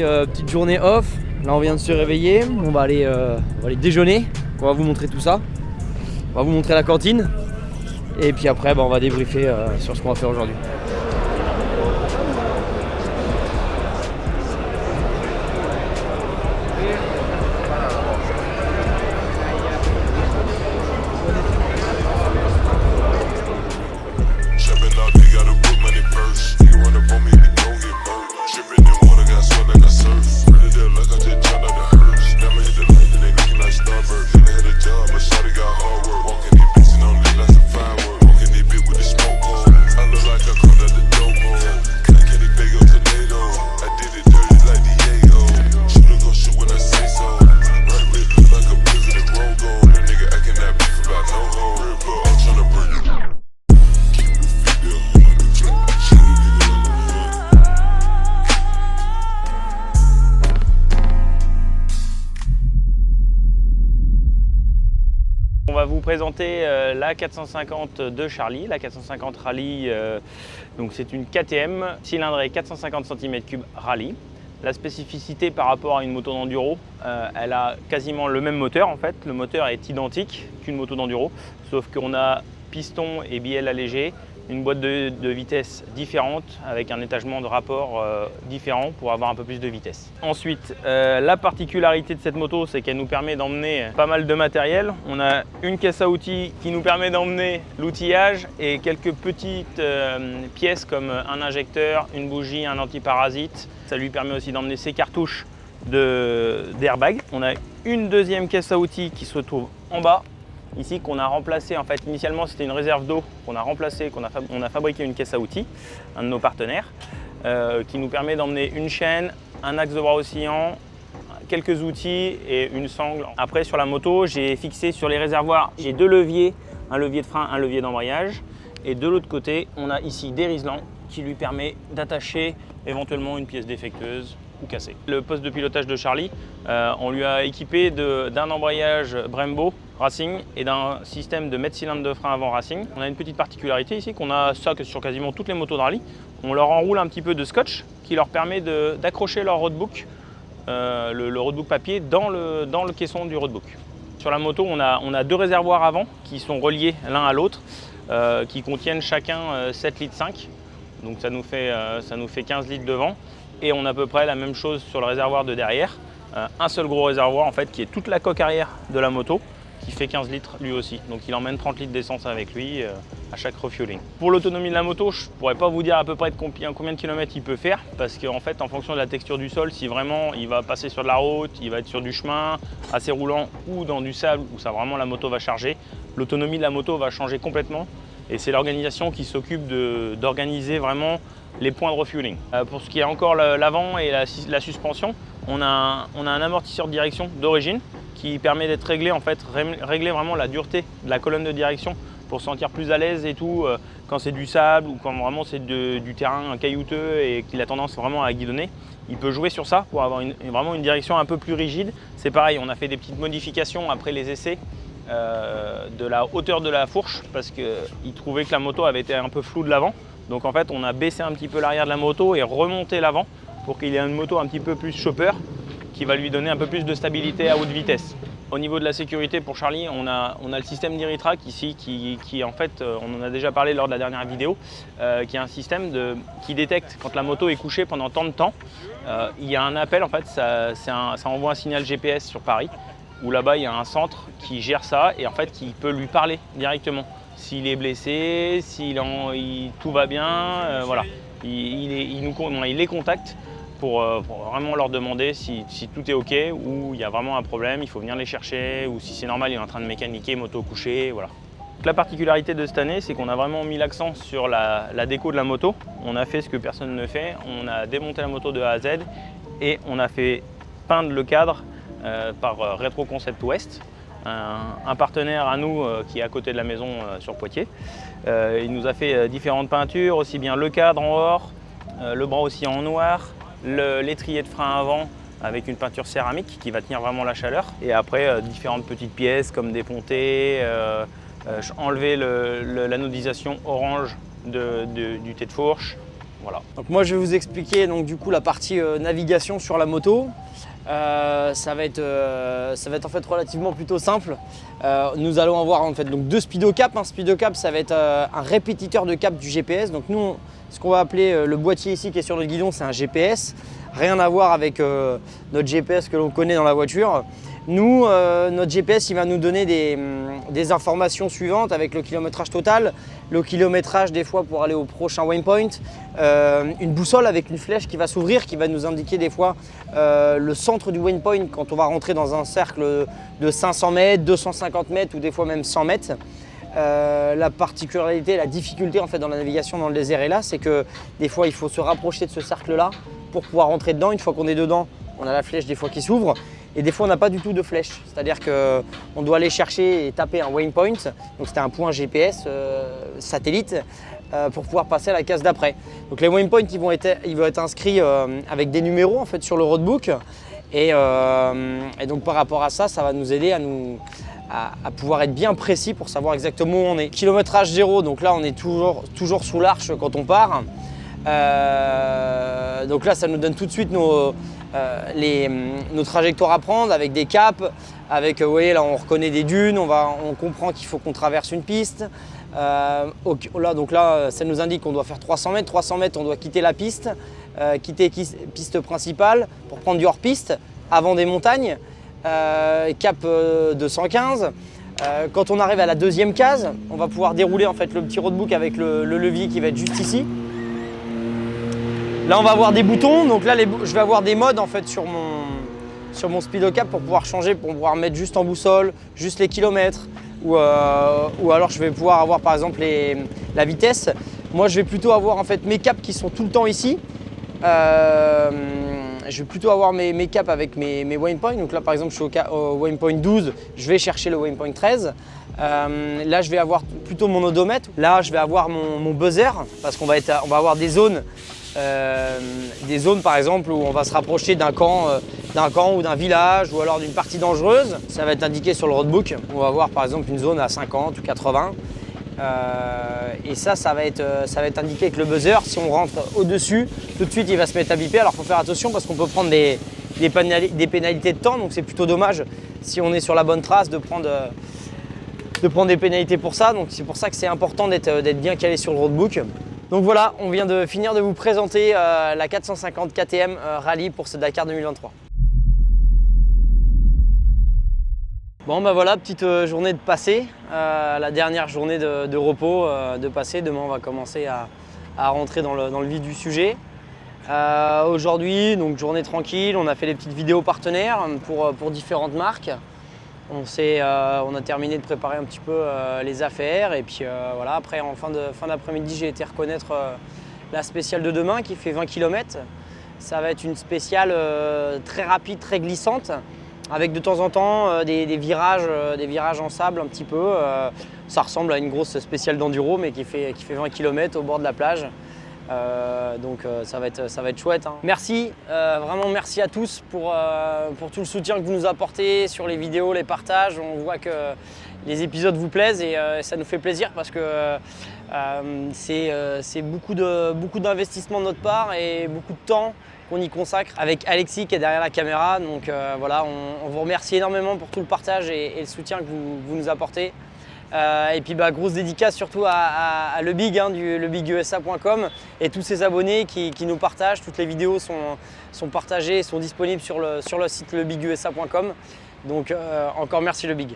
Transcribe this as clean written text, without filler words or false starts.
petite journée off. Là on vient de se réveiller, on va aller déjeuner. On va vous montrer tout ça. On va vous montrer la cantine. Et puis après on va débriefer sur ce qu'on va faire aujourd'hui. On va vous présenter la 450 de Charlie, la 450 Rally. Donc c'est une KTM cylindrée 450 cm3 Rally. La spécificité par rapport à une moto d'enduro, elle a quasiment le même moteur en fait. Le moteur est identique qu'une moto d'enduro, sauf qu'on a piston et bielle allégé, une boîte de vitesse différente avec un étagement de rapport différent pour avoir un peu plus de vitesse. Ensuite, la particularité de cette moto, c'est qu'elle nous permet d'emmener pas mal de matériel. On a une caisse à outils qui nous permet d'emmener l'outillage et quelques petites pièces comme un injecteur, une bougie, un antiparasite. Ça lui permet aussi d'emmener ses cartouches d'airbag. On a une deuxième caisse à outils qui se trouve en bas. Ici qu'on a remplacé, en fait initialement c'était une réserve d'eau qu'on a remplacé, on a fabriqué une caisse à outils, un de nos partenaires, qui nous permet d'emmener une chaîne, un axe de bras oscillant, quelques outils et une sangle. Après sur la moto, j'ai fixé sur les réservoirs, j'ai deux leviers, un levier de frein, un levier d'embrayage. Et de l'autre côté, on a ici des riselants qui lui permet d'attacher éventuellement une pièce défectueuse ou cassée. Le poste de pilotage de Charlie, on lui a équipé d'un embrayage Brembo Racing et d'un système de mètre-cylindre de frein avant Racing. On a une petite particularité ici qu'on a ça sur quasiment toutes les motos de rallye. On leur enroule un petit peu de scotch qui leur permet d'accrocher leur roadbook, le roadbook papier dans le caisson du roadbook. Sur la moto, on a deux réservoirs avant qui sont reliés l'un à l'autre, qui contiennent chacun 7,5 litres. Donc ça nous fait 15 litres devant. Et on a à peu près la même chose sur le réservoir de derrière. Un seul gros réservoir en fait qui est toute la coque arrière de la moto, qui fait 15 litres lui aussi. Donc il emmène 30 litres d'essence avec lui à chaque refueling. Pour l'autonomie de la moto, je ne pourrais pas vous dire à peu près combien de kilomètres il peut faire, parce qu'en fait en fonction de la texture du sol, si vraiment il va passer sur de la route, il va être sur du chemin assez roulant ou dans du sable où ça vraiment la moto va charger, l'autonomie de la moto va changer complètement. Et c'est l'organisation qui s'occupe d'organiser vraiment les points de refueling. Pour ce qui est encore l'avant et la suspension, on a un amortisseur de direction d'origine qui permet d'être réglé, en fait, régler vraiment la dureté de la colonne de direction pour se sentir plus à l'aise et tout quand c'est du sable ou quand vraiment c'est du terrain caillouteux et qu'il a tendance vraiment à guidonner. Il peut jouer sur ça pour avoir vraiment une direction un peu plus rigide. C'est pareil, on a fait des petites modifications après les essais de la hauteur de la fourche parce qu'il trouvait que la moto avait été un peu floue de l'avant. Donc en fait on a baissé un petit peu l'arrière de la moto et remonté l'avant pour qu'il ait une moto un petit peu plus chopper qui va lui donner un peu plus de stabilité à haute vitesse. Au niveau de la sécurité pour Charlie, on a le système d'Iritrac ici qui en fait, on en a déjà parlé lors de la dernière vidéo, qui est un système qui détecte quand la moto est couchée pendant tant de temps. Il y a un appel en fait, ça envoie un signal GPS sur Paris où là-bas il y a un centre qui gère ça et en fait qui peut lui parler directement. S'il est blessé, tout va bien, voilà. Il les contacte pour vraiment leur demander si tout est OK ou il y a vraiment un problème, il faut venir les chercher ou si c'est normal, il est en train de mécaniquer, moto couchée, voilà. La particularité de cette année, c'est qu'on a vraiment mis l'accent sur la déco de la moto. On a fait ce que personne ne fait, on a démonté la moto de A à Z et on a fait peindre le cadre par Retro Concept West, un partenaire à nous qui est à côté de la maison sur Poitiers. Il nous a fait différentes peintures, aussi bien le cadre en or, le bras aussi en noir, l'étrier de frein avant avec une peinture céramique qui va tenir vraiment la chaleur. Et après, différentes petites pièces comme des pontées, enlever l'anodisation orange du thé de fourche, Voilà. Donc moi je vais vous expliquer donc du coup la partie navigation sur la moto. Ça va être en fait relativement plutôt simple. Nous allons avoir en fait donc 2 speedo-cap. Un speedo-cap, ça va être un répétiteur de cap du GPS. Donc nous, ce qu'on va appeler le boîtier ici qui est sur le guidon, c'est un GPS. Rien à voir avec notre GPS que l'on connaît dans la voiture. Nous, notre GPS, il va nous donner des informations suivantes avec le kilométrage total, le kilométrage des fois pour aller au prochain waypoint, une boussole avec une flèche qui va s'ouvrir, qui va nous indiquer des fois le centre du waypoint quand on va rentrer dans un cercle de 500 mètres, 250 mètres ou des fois même 100 mètres. La particularité, la difficulté en fait dans la navigation dans le désert est là, c'est que des fois il faut se rapprocher de ce cercle-là pour pouvoir rentrer dedans. Une fois qu'on est dedans, on a la flèche des fois qui s'ouvre. Et des fois, on n'a pas du tout de flèche. C'est-à-dire qu'on doit aller chercher et taper un waypoint. Donc, c'était un point GPS satellite pour pouvoir passer à la case d'après. Donc, les waypoints, ils vont être inscrits avec des numéros en fait, sur le roadbook. Et donc, par rapport à ça, ça va nous aider à pouvoir être bien précis pour savoir exactement où on est. Kilométrage zéro, donc là, on est toujours sous l'arche quand on part. Donc là, ça nous donne tout de suite nos trajectoires à prendre avec des caps, avec, vous voyez là on reconnaît des dunes, on comprend qu'il faut qu'on traverse une piste. Donc là ça nous indique qu'on doit faire 300 mètres, 300 mètres on doit quitter la piste, quitter piste principale pour prendre du hors-piste avant des montagnes, cap 215. Quand on arrive à la deuxième case, on va pouvoir dérouler en fait le petit roadbook avec le levier qui va être juste ici. Là on va avoir des boutons, donc là je vais avoir des modes en fait sur mon speedo-cap pour pouvoir changer, pour pouvoir mettre juste en boussole, juste les kilomètres ou alors je vais pouvoir avoir par exemple la vitesse. Moi je vais plutôt avoir en fait mes caps qui sont tout le temps ici. Je vais plutôt avoir mes caps avec mes waypoints. Donc là par exemple je suis au waypoint 12, je vais chercher le waypoint 13. Là je vais avoir plutôt mon odomètre. Là je vais avoir mon buzzer parce qu'on va avoir des zones par exemple où on va se rapprocher d'un camp ou d'un village ou alors d'une partie dangereuse. Ça va être indiqué sur le roadbook. On va voir par exemple une zone à 50 ou 80. Et ça va être indiqué avec le buzzer. Si on rentre au-dessus, tout de suite il va se mettre à biper. Alors il faut faire attention parce qu'on peut prendre des pénalités de temps. Donc c'est plutôt dommage si on est sur la bonne trace de prendre des pénalités pour ça. Donc c'est pour ça que c'est important d'être bien calé sur le roadbook. Donc voilà, on vient de finir de vous présenter la 450 KTM Rallye pour ce Dakar 2023. Bon bah voilà, petite journée de passé, la dernière journée de repos de passé. Demain on va commencer à rentrer dans le vif du sujet. Aujourd'hui, donc journée tranquille, on a fait des petites vidéos partenaires pour différentes marques. On a terminé de préparer un petit peu les affaires et puis voilà, après en fin d'après-midi j'ai été reconnaître la spéciale de demain qui fait 20 km. Ça va être une spéciale très rapide, très glissante avec de temps en temps des virages en sable un petit peu. Ça ressemble à une grosse spéciale d'enduro mais qui fait 20 km au bord de la plage. Donc ça va être chouette. Hein. Merci, vraiment merci à tous pour tout le soutien que vous nous apportez sur les vidéos, les partages. On voit que les épisodes vous plaisent et ça nous fait plaisir parce que c'est beaucoup d'investissement de notre part et beaucoup de temps qu'on y consacre avec Alexis qui est derrière la caméra. Donc voilà, on vous remercie énormément pour tout le partage et le soutien que vous nous apportez. Et puis grosse dédicace surtout à le Big, lebigusa.com et tous ses abonnés qui nous partagent. Toutes les vidéos sont partagées et sont disponibles sur le site lebigusa.com. Donc encore merci le Big.